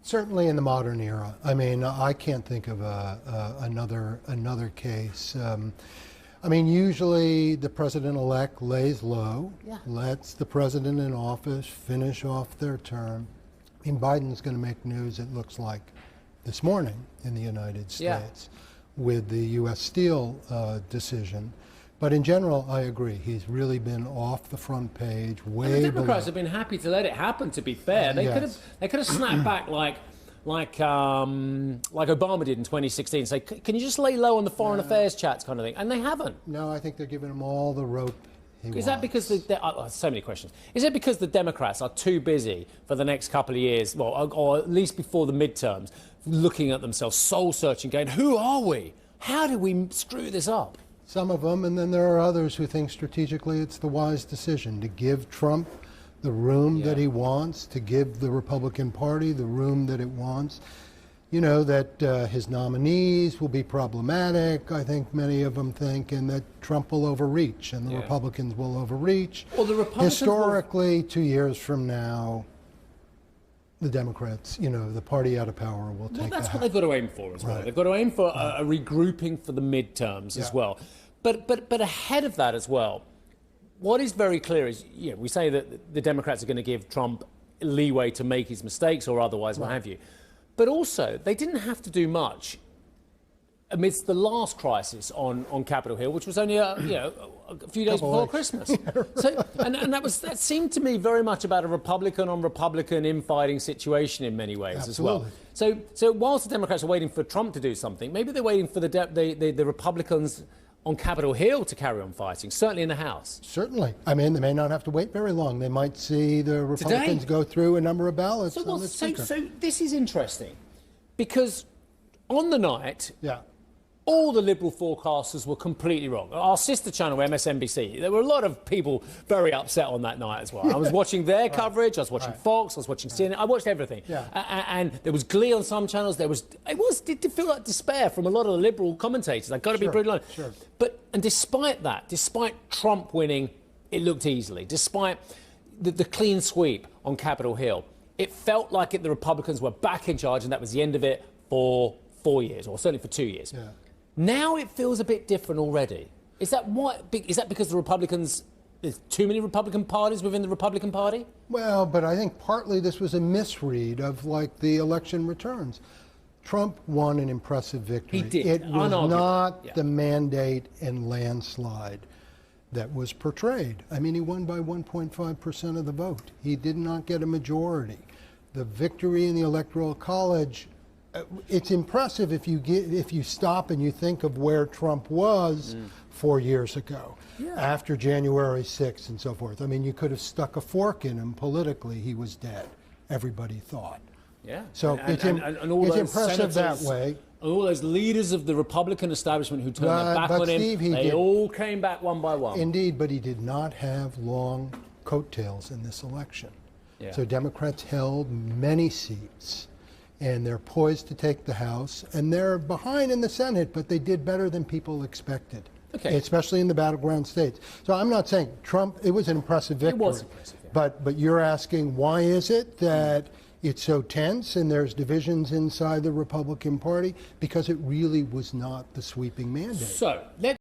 Certainly in the modern era. I mean, I can't think of another case. I mean, usually the president-elect lays low, lets the president in office finish off their term. I mean, Biden's going to make news, it looks like, this morning in the United States with the U.S. Steel decision. But in general, I agree. He's really been off the front page, way below. The Democrats have been happy to let it happen, to be fair. They could have snapped back like Obama did in 2016. Say, can you just lay low on the foreign affairs chats kind of thing? And they haven't. No, I think they're giving him all the rope he wants. Is that because so many questions. Is it because the Democrats are too busy for the next couple of years, well, or at least before the midterms, looking at themselves, soul-searching, going, who are we? How did we screw this up? Some of them, and then there are others who think strategically it's the wise decision to give Trump the room that he wants, to give the Republican Party the room that it wants. You know, that his nominees will be problematic, I think many of them think, and that Trump will overreach and the Republicans will overreach. Well, the Republicans historically, 2 years from now, the Democrats, you know, the party out of power will take that's what they've got to aim for as well. Right. They've got to aim for a regrouping for the midterms as well. But ahead of that as well, what is very clear is, you know, we say that the Democrats are going to give Trump leeway to make his mistakes or otherwise, what have you. But also, they didn't have to do much amidst the last crisis on Capitol Hill, which was only a few days before Christmas. So, and that seemed to me very much about a Republican on Republican infighting situation in many ways as well. So whilst the Democrats are waiting for Trump to do something, maybe they're waiting for the Republicans on Capitol Hill to carry on fighting, certainly in the House. Certainly. I mean, they may not have to wait very long. They might see the Republicans go through a number of ballots on the Speaker. So this is interesting, because on the night, all the Liberal forecasters were completely wrong. Our sister channel, MSNBC, there were a lot of people very upset on that night as well. I was watching their coverage, I was watching Fox, I was watching CNN, I watched everything. And there was glee on some channels, it did feel like despair from a lot of the Liberal commentators. I've got to be brutally honest. And despite that, despite Trump winning, it looked easily. Despite the clean sweep on Capitol Hill, it felt like the Republicans were back in charge, and that was the end of it for 4 years, or certainly for 2 years. Now it feels a bit different already. Is that because the Republicans, there's too many Republican parties within the Republican Party? Well, but I think partly this was a misread of, like, the election returns. Trump won an impressive victory. He did. It was not the mandate and landslide that was portrayed. I mean, he won by 1.5% of the vote. He did not get a majority. The victory in the Electoral College, it's impressive if you stop and you think of where Trump was 4 years ago, after January 6th and so forth. I mean, you could have stuck a fork in him politically. He was dead, everybody thought. So it's impressive that way. And all those leaders of the Republican establishment who turned their back on him, they all came back one by one. Indeed, but he did not have long coattails in this election. So Democrats held many seats, and they're poised to take the House, and they're behind in the Senate, but they did better than people expected, especially in the battleground states. So I'm not saying Trump, it was an impressive victory. It was impressive, but you're asking, why is it that it's so tense and there's divisions inside the Republican Party? Because it really was not the sweeping mandate. So let's